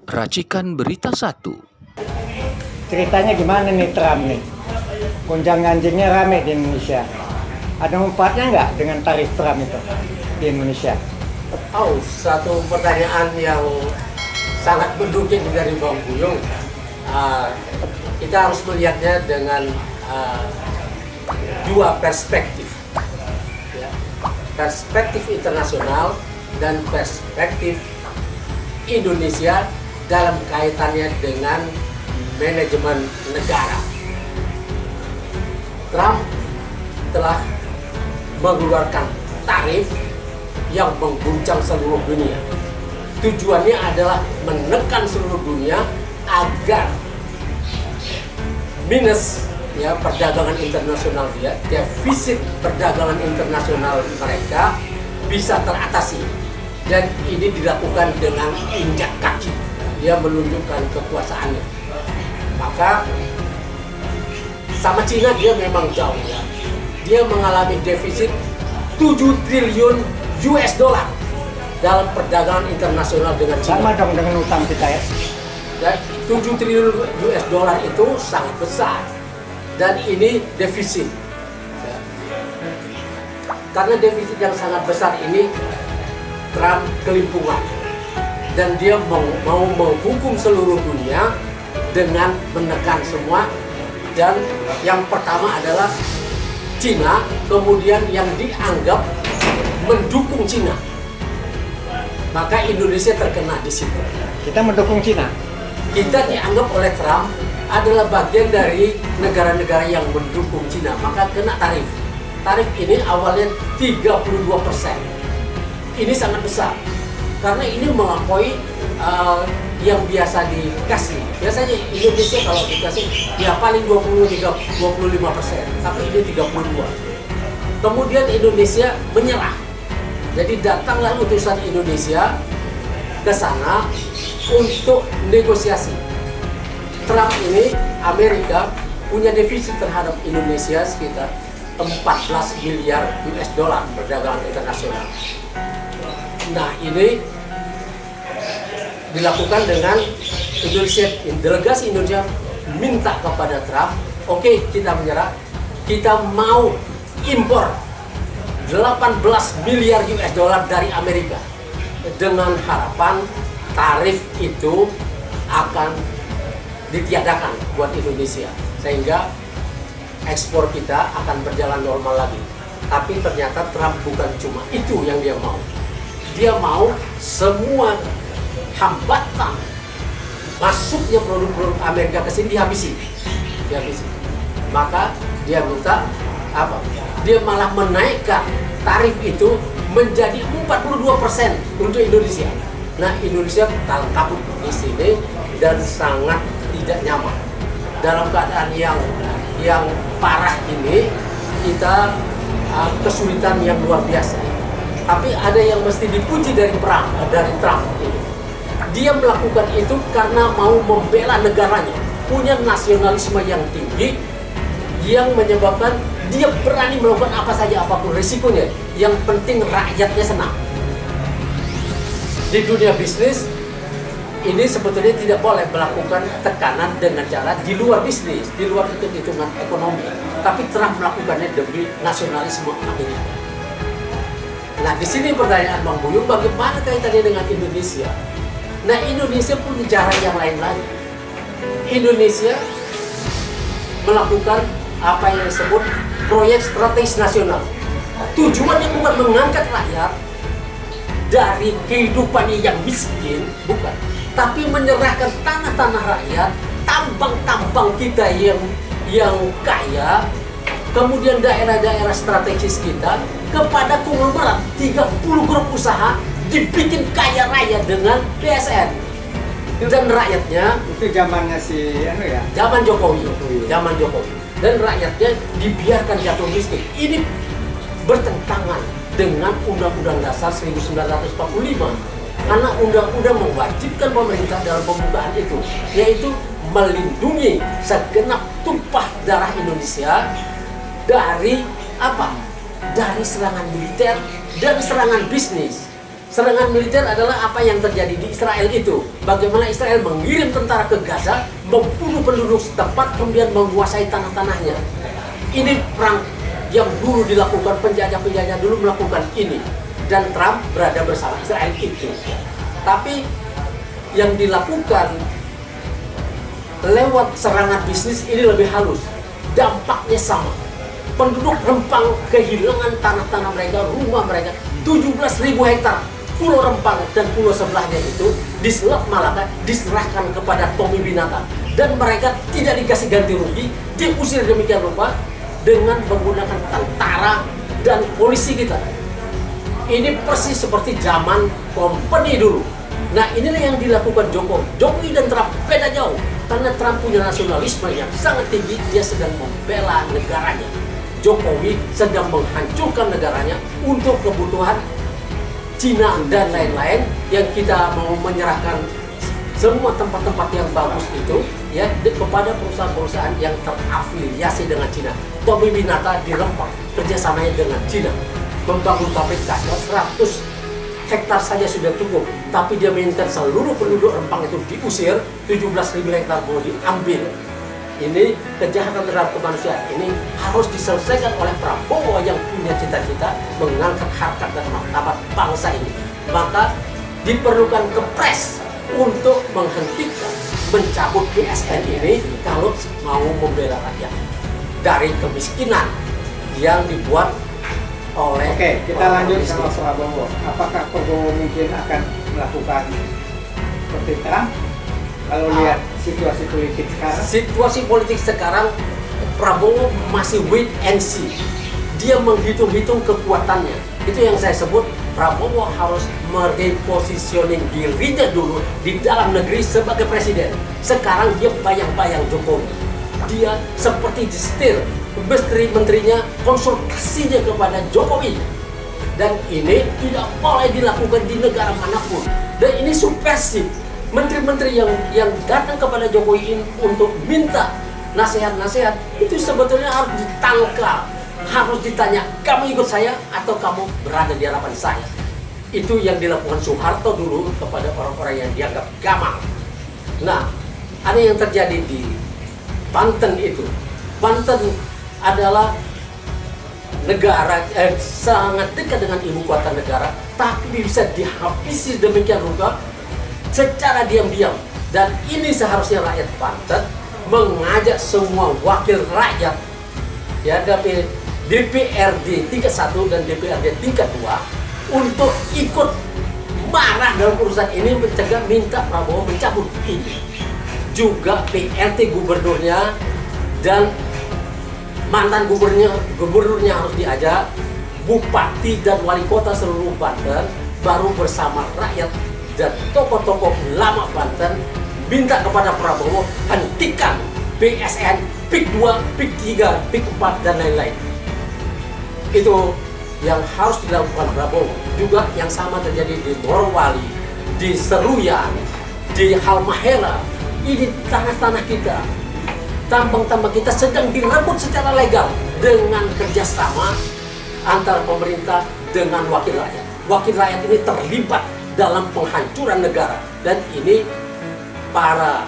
Racikan Berita 1. Ceritanya gimana nih Trump nih? Gonjang ganjingnya rame di Indonesia. Ada manfaatnya nggak dengan tarif Trump itu di Indonesia? Oh, satu pertanyaan yang sangat mendukung dari Bang Buyung. Kita harus melihatnya dengan dua perspektif, ya. Perspektif internasional dan perspektif Indonesia dalam kaitannya dengan manajemen negara. Trump telah mengeluarkan tarif yang mengguncang seluruh dunia. Tujuannya adalah menekan seluruh dunia agar minus ya perdagangan internasional defisit perdagangan internasional mereka bisa teratasi. Dan ini dilakukan dengan injak kaki. Dia menunjukkan kekuasaannya. Maka sama Cina dia memang jauh ya. Dia mengalami defisit 7 triliun US dollar dalam perdagangan internasional dengan Cina. Sama dong dengan utang kita ya. Dan 7 triliun US dollar itu sangat besar. Dan ini defisit. Ya. Karena defisit yang sangat besar ini, Trump kelimpungan. Dan dia mau menghukum seluruh dunia dengan menekan semua. Dan yang pertama adalah Cina, kemudian yang dianggap mendukung Cina. Maka Indonesia terkena di situ. Kita mendukung Cina. Kita dianggap oleh Trump adalah bagian dari negara-negara yang mendukung Cina, maka kena tarif. Tarif ini awalnya 32%. Ini sangat besar karena ini melampaui yang biasa dikasih. Biasanya Indonesia kalau dikasih ya paling 25%, tapi ini 32%. Kemudian Indonesia menyerah. Jadi datanglah utusan Indonesia ke sana untuk negosiasi. Trump ini, Amerika, punya defisit terhadap Indonesia sekitar 14 miliar US dollar perdagangan internasional. Nah, ini dilakukan dengan Indonesia, delegasi Indonesia minta kepada Trump, oke, kita menyerah, kita mau impor 18 miliar US dollar dari Amerika dengan harapan tarif itu akan ditiadakan buat Indonesia sehingga ekspor kita akan berjalan normal lagi. Tapi ternyata Trump bukan cuma itu yang dia mau. Dia mau semua hambatan masuknya produk-produk Amerika ke sini dihabisi. Maka dia minta apa? Dia malah menaikkan tarif itu menjadi 42% untuk Indonesia. Nah, Indonesia kabut di sini dan sangat tidak nyaman. Dalam keadaan yang parah ini kita kesulitan yang luar biasa. Tapi ada yang mesti dipuji dari Trump ini. Dia melakukan itu karena mau membela negaranya, punya nasionalisme yang tinggi, yang menyebabkan dia berani melakukan apa saja apapun risikonya. Yang penting rakyatnya senang. Di dunia bisnis ini sebetulnya tidak boleh melakukan tekanan dengan cara di luar bisnis, di luar hitungan ekonomi. Tapi Trump melakukannya demi nasionalisme Amerika. Nah, di sini pertanyaan Bang Buyung, bagaimana kaitannya dengan Indonesia? Nah, Indonesia punya cara yang lain lagi. Indonesia melakukan apa yang disebut proyek strategis nasional. Tujuannya bukan mengangkat rakyat dari kehidupannya yang miskin, bukan. Tapi menyerahkan tanah-tanah rakyat, tambang-tambang kita yang kaya, kemudian daerah-daerah strategis kita kepada konglomerat 30 grup usaha dibikin kaya raya dengan BSN. Dan rakyatnya Itu zamannya si ya. Zaman Jokowi. Dan rakyatnya dibiarkan jatuh miskin. Ini bertentangan dengan Undang-Undang Dasar 1945. Karena undang-undang mewajibkan pemerintah dalam pembukaan itu, yaitu melindungi segenap tumpah darah Indonesia dari apa? Dari serangan militer dan serangan bisnis. Serangan militer adalah apa yang terjadi di Israel itu. Bagaimana Israel mengirim tentara ke Gaza, membunuh penduduk setempat, kemudian menguasai tanah-tanahnya. Ini perang yang dulu dilakukan, penjajah-penjajah dulu melakukan ini. Dan Trump berada bersama Israel itu. Tapi yang dilakukan lewat serangan bisnis ini lebih halus. Dampaknya sama. Penduduk Rempang kehilangan tanah-tanah mereka, rumah mereka, 17.000 hektar. Pulau Rempang dan pulau sebelahnya itu di Selat Malaka diserahkan kepada Tommy Binata. Dan mereka tidak dikasih ganti rugi, diusir demikian rupa dengan menggunakan tentara dan polisi kita. Ini persis seperti zaman company dulu. Nah, inilah yang dilakukan Jokowi dan Trump beda jauh. Karena Trump punya nasionalisme yang sangat tinggi, dia sedang membela negaranya. Jokowi sedang menghancurkan negaranya untuk kebutuhan Cina dan lain-lain, yang kita mau menyerahkan semua tempat-tempat yang bagus itu ya kepada perusahaan-perusahaan yang terafiliasi dengan Cina. Tommy Binata di Rempang kerjasamanya dengan Cina, membangun pabrik kaca 100 hektar saja sudah cukup, tapi dia menginginkan seluruh penduduk Rempang itu diusir, 17.000 hektar mau diambil. Ini kejahatan terhadap kemanusiaan ini harus diselesaikan oleh Prabowo yang punya cita-cita mengangkat harkat dan martabat bangsa ini. Maka diperlukan kepres untuk menghentikan, mencabut PSN ini kalau mau membela rakyat dari kemiskinan yang dibuat oleh. Oke, kita lanjut sama Prabowo. Apakah Prabowo mungkin akan melakukan seperti Trump? Kalau lihat situasi politik sekarang? Situasi politik sekarang, Prabowo masih wait and see. Dia menghitung-hitung kekuatannya. Itu yang saya sebut, Prabowo harus merepositioning dirinya dulu di dalam negeri sebagai presiden. Sekarang dia bayang-bayang Jokowi. Dia seperti disetir, menteri-menterinya konsultasinya kepada Jokowi. Dan ini tidak boleh dilakukan di negara manapun. Dan ini subversif. Menteri-menteri yang datang kepada Jokowi ini untuk minta nasihat-nasihat itu sebetulnya harus ditangkal, harus ditanya, kamu ikut saya atau kamu berada di hadapan saya. Itu yang dilakukan Soeharto dulu kepada orang-orang yang dianggap gamang. Nah, ada yang terjadi di Banten itu. Banten adalah negara sangat dekat dengan ibu kota negara, tapi bisa dihabisi demikian rupa secara diam-diam. Dan ini seharusnya rakyat Banten mengajak semua wakil rakyat ya DPRD tingkat 1 dan DPRD tingkat 2 untuk ikut marah dalam urusan ini, mencegah, minta Prabowo mencabut ini. Juga PLT gubernurnya dan mantan gubernurnya harus diajak, bupati dan wali kota seluruh Banten, baru bersama rakyat dan tokoh-tokoh lama Banten minta kepada Prabowo hentikan PSN, PIK 2, PIK 3, PIK 4 dan lain-lain. Itu yang harus dilakukan Prabowo. Juga yang sama terjadi di Morowali, di Seruyan, di Halmahera. Ini tanah-tanah kita, tambang-tambang kita sedang direbut secara legal dengan kerjasama antara pemerintah dengan wakil rakyat. Wakil rakyat ini terlibat dalam penghancuran negara, dan ini para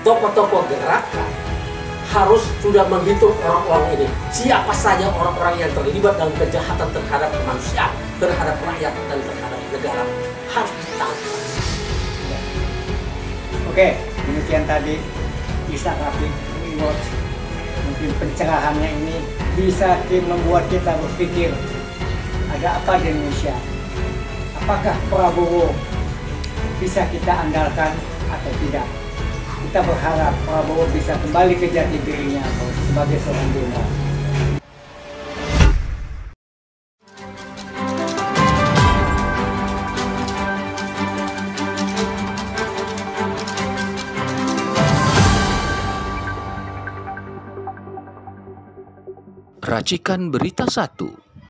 tokoh-tokoh gerakan harus sudah menghitung orang-orang ini, siapa saja orang-orang yang terlibat dalam kejahatan terhadap kemanusiaan, terhadap rakyat dan terhadap negara, harus ditangkap. Oke, demikian tadi Ishak Rafiq. Mungkin pencerahannya ini bisa membuat kita berpikir, ada apa di Indonesia? Apakah Prabowo bisa kita andalkan atau tidak? Kita berharap Prabowo bisa kembali ke jati dirinya sebagai seorang demokrat. Racikan Berita 1.